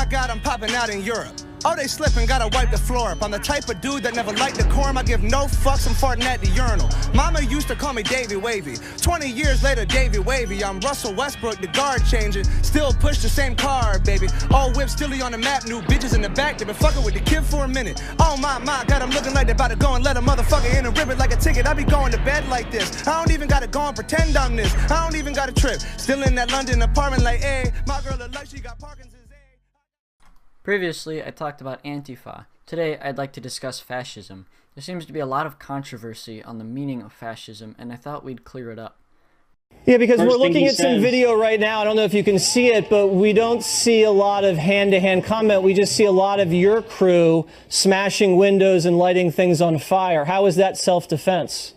my God, I'm popping out in Europe. Oh, they slipping, gotta wipe the floor up. I'm the type of dude that never liked decorum. I give no fucks, I'm farting at the urinal. Mama used to call me Davy Wavy. 20 years later, Davy Wavy. I'm Russell Westbrook, the guard changing. Still push the same car, baby. All whip stilly on the map, new bitches in the back. They been fucking with the kid for a minute. Oh my, God, I'm looking like they about to go and let a motherfucker in and rip it like a ticket. I be going to bed like this. I don't even gotta go and pretend I'm this. I don't even got a trip. Still in that London apartment like, hey, my girl look like she got Parkinson's. Previously, I talked about Antifa. Today, I'd like to discuss fascism. There seems to be a lot of controversy on the meaning of fascism, and I thought we'd clear it up. Yeah, because we're looking at some video right now. I don't know if you can see it, but we don't see a lot of hand-to-hand combat. We just see a lot of your crew smashing windows and lighting things on fire. How is that self-defense?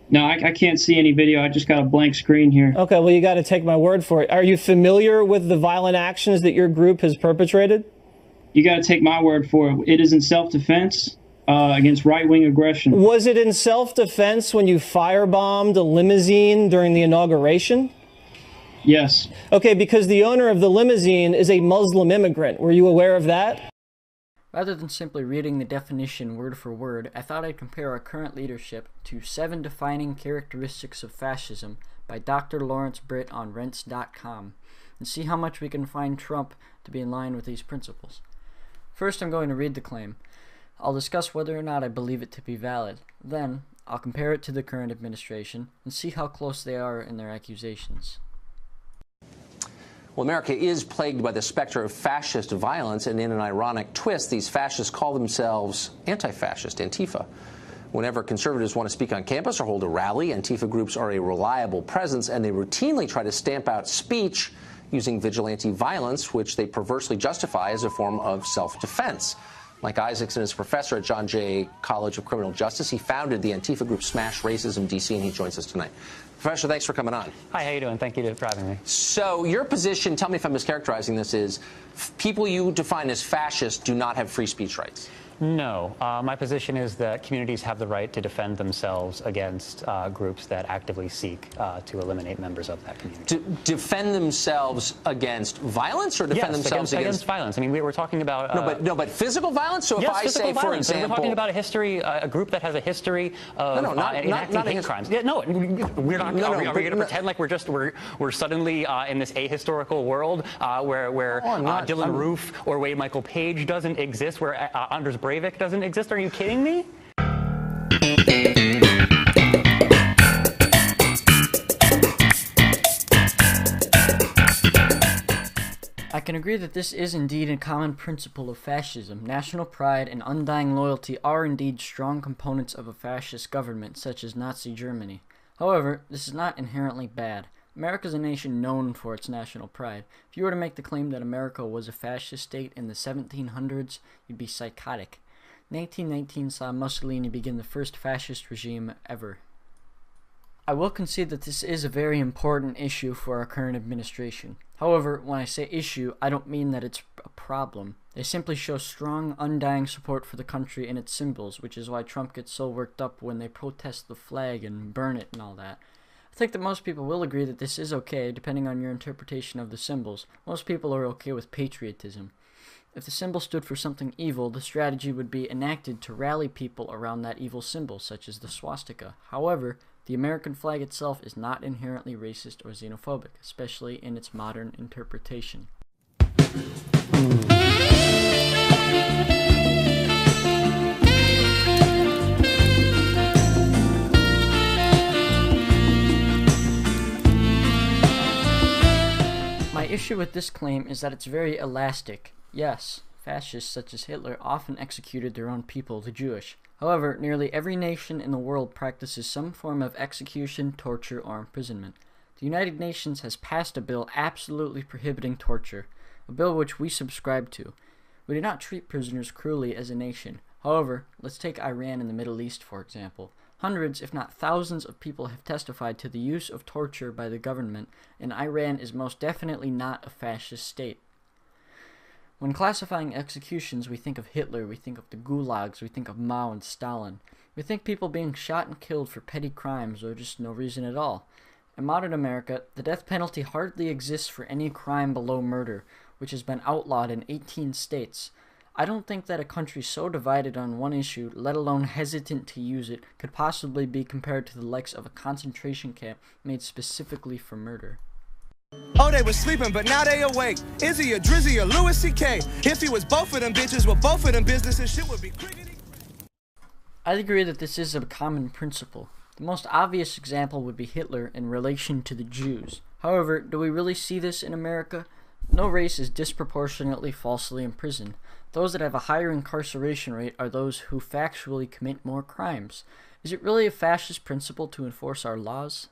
No, I can't see any video. I just got a blank screen here. Okay, well, you got to take my word for it. Are you familiar with the violent actions that your group has perpetrated? You got to take my word for it. It is in self-defense against right-wing aggression. Was it in self-defense when you firebombed a limousine during the inauguration? Yes. Okay, because the owner of the limousine is a Muslim immigrant. Were you aware of that? Rather than simply reading the definition word for word, I thought I'd compare our current leadership to 7 Defining Characteristics of Fascism by Dr. Lawrence Britt on Rense.com and see how much we can find Trump to be in line with these principles. First, I'm going to read the claim. I'll discuss whether or not I believe it to be valid. Then, I'll compare it to the current administration and see how close they are in their accusations. Well, America is plagued by the specter of fascist violence, and in an ironic twist, these fascists call themselves anti-fascist, Antifa. Whenever conservatives want to speak on campus or hold a rally, Antifa groups are a reliable presence, and they routinely try to stamp out speech using vigilante violence, which they perversely justify as a form of self-defense. Mike Isaacson is a professor at John Jay College of Criminal Justice. He founded the Antifa group Smash Racism DC, and he joins us tonight. Professor, thanks for coming on. Hi, how you doing? Thank you for having me. So your position, tell me if I'm mischaracterizing this, is people you define as fascists do not have free speech rights. No. My position is that communities have the right to defend themselves against groups that actively seek to eliminate members of that community. To defend themselves against violence, or defend themselves against violence? I mean, we were talking about... No, but physical violence? So if yes, I say, violence. for example... We're talking about a history, a group that has a history of enacting hate crimes. Yeah, no, we're not... Are we going to pretend like we're suddenly in this ahistorical world where Dylan Roof or Wade Michael Page doesn't exist, where Anders Breivik doesn't exist? Are you kidding me? I can agree that this is indeed a common principle of fascism. National pride and undying loyalty are indeed strong components of a fascist government, such as Nazi Germany. However, this is not inherently bad. America is a nation known for its national pride. If you were to make the claim that America was a fascist state in the 1700s, you'd be psychotic. 1919 saw Mussolini begin the first fascist regime ever. I will concede that this is a very important issue for our current administration. However, when I say issue, I don't mean that it's a problem. They simply show strong, undying support for the country and its symbols, which is why Trump gets so worked up when they protest the flag and burn it and all that. I think that most people will agree that this is okay, depending on your interpretation of the symbols. Most people are okay with patriotism. If the symbol stood for something evil, the strategy would be enacted to rally people around that evil symbol, such as the swastika. However, the American flag itself is not inherently racist or xenophobic, especially in its modern interpretation. My issue with this claim is that it's very elastic. Yes, fascists such as Hitler often executed their own people, the Jewish. However, nearly every nation in the world practices some form of execution, torture, or imprisonment. The United Nations has passed a bill absolutely prohibiting torture, a bill which we subscribe to. We do not treat prisoners cruelly as a nation. However, let's take Iran and the Middle East, for example. Hundreds, if not thousands, of people have testified to the use of torture by the government, and Iran is most definitely not a fascist state. When classifying executions, we think of Hitler, we think of the gulags, we think of Mao and Stalin. We think people being shot and killed for petty crimes or just no reason at all. In modern America, the death penalty hardly exists for any crime below murder. which has been outlawed in 18 states. I don't think that a country so divided on one issue, let alone hesitant to use it, could possibly be compared to the likes of a concentration camp made specifically for murder. Oh, they was sleeping, but now they awake. Izzy or Drizzy or Louis C.K. If he was both of them bitches with both of them businesses, shit would be crickety. I agree that this is a common principle. The most obvious example would be Hitler in relation to the Jews. However, do we really see this in America? No race is disproportionately falsely imprisoned. Those that have a higher incarceration rate are those who factually commit more crimes. Is it really a fascist principle to enforce our laws?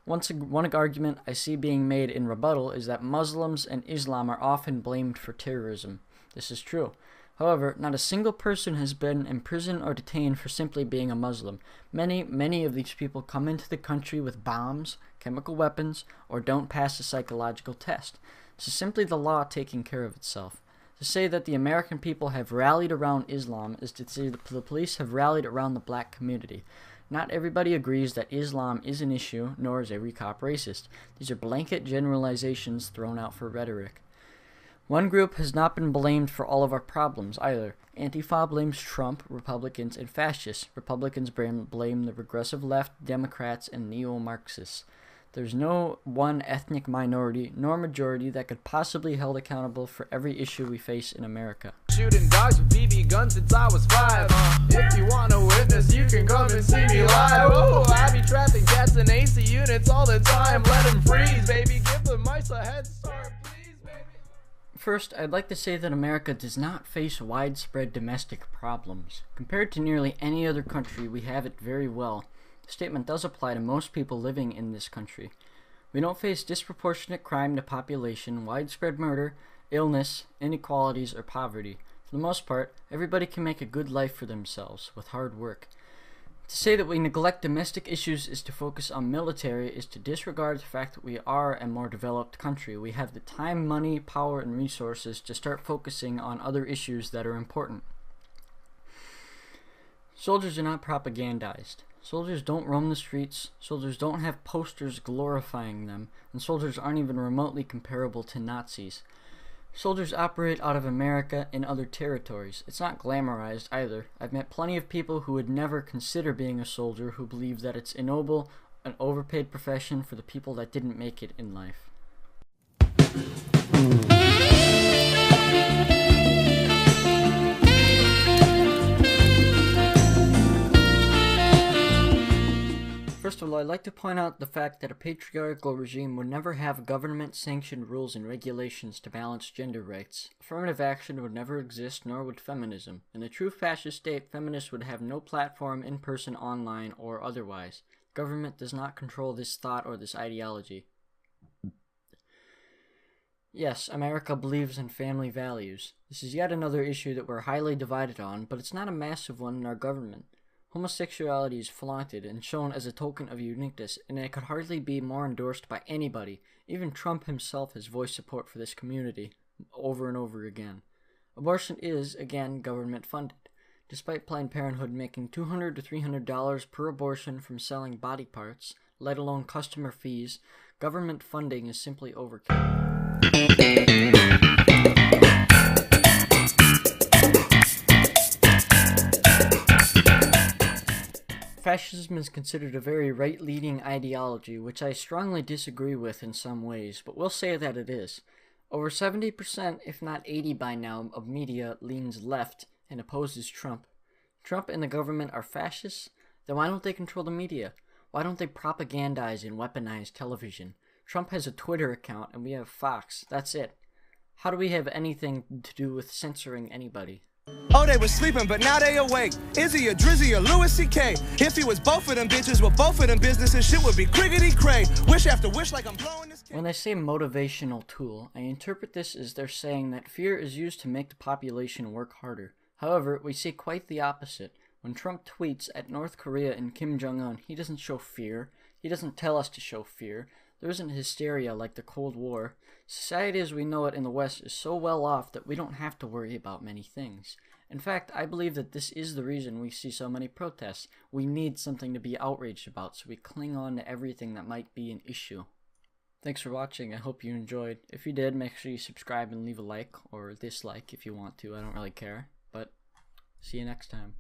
One argument I see being made in rebuttal is that Muslims and Islam are often blamed for terrorism. This is true. However, not a single person has been imprisoned or detained for simply being a Muslim. Many of these people come into the country with bombs, chemical weapons, or don't pass a psychological test. This is simply the law taking care of itself. To say that the American people have rallied around Islam is to say that the police have rallied around the black community. Not everybody agrees that Islam is an issue, nor is every cop racist. These are blanket generalizations thrown out for rhetoric. One group has not been blamed for all of our problems either. Antifa blames Trump, Republicans, and fascists. Republicans blame the regressive left, Democrats, and neo-Marxists. There's no one ethnic minority nor majority that could possibly be held accountable for every issue we face in America. Shooting dogs with BB guns since I was 5. If you want to witness, you can come and see me live. Oh, I be trapping cats and AC units all the time. Let them freeze, baby. Give the mice a head start, please, baby. First, I'd like to say that America does not face widespread domestic problems. Compared to nearly any other country, we have it very well. The statement does apply to most people living in this country. We don't face disproportionate crime to population, widespread murder, illness, inequalities, or poverty. For the most part, everybody can make a good life for themselves with hard work. To say that we neglect domestic issues is to focus on military is to disregard the fact that we are a more developed country. We have the time, money, power, and resources to start focusing on other issues that are important. Soldiers are not propagandized. Soldiers don't roam the streets, soldiers don't have posters glorifying them, and soldiers aren't even remotely comparable to Nazis. Soldiers operate out of America and other territories. It's not glamorized either. I've met plenty of people who would never consider being a soldier who believe that it's ignoble, an overpaid profession for the people that didn't make it in life. First of all, I'd like to point out the fact that a patriarchal regime would never have government-sanctioned rules and regulations to balance gender rights. Affirmative action would never exist, nor would feminism. In a true fascist state, feminists would have no platform in person, online, or otherwise. Government does not control this thought or this ideology. Yes, America believes in family values. This is yet another issue that we're highly divided on, but it's not a massive one in our government. Homosexuality is flaunted and shown as a token of uniqueness, and it could hardly be more endorsed by anybody. Even Trump himself has voiced support for this community over and over again. Abortion is, again, government funded. Despite Planned Parenthood making $200 to $300 per abortion from selling body parts, let alone customer fees, government funding is simply overkill. Fascism is considered a very right-leaning ideology, which I strongly disagree with in some ways, but we'll say that it is. Over 70%, if not 80% by now, of media leans left and opposes Trump. Trump and the government are fascists? Then why don't they control the media? Why don't they propagandize and weaponize television? Trump has a Twitter account and we have Fox. That's it. How do we have anything to do with censoring anybody? Oh, they was sleeping, but now they awake. Izzy or Drizzy or Louis C.K. If he was both of them bitches with both of them businesses, shit would be crickety cray. Wish after wish like I'm blowing this. When they say motivational tool, I interpret this as they're saying that fear is used to make the population work harder. However, we see quite the opposite. When Trump tweets at North Korea and Kim Jong-un, he doesn't show fear. He doesn't tell us to show fear. There isn't hysteria like the Cold War. Society as we know it in the West is so well off that we don't have to worry about many things. In fact, I believe that this is the reason we see so many protests. We need something to be outraged about, so we cling on to everything that might be an issue. Thanks for watching. I hope you enjoyed. If you did, make sure you subscribe and leave a like or dislike if you want to. I don't really care. But see you next time.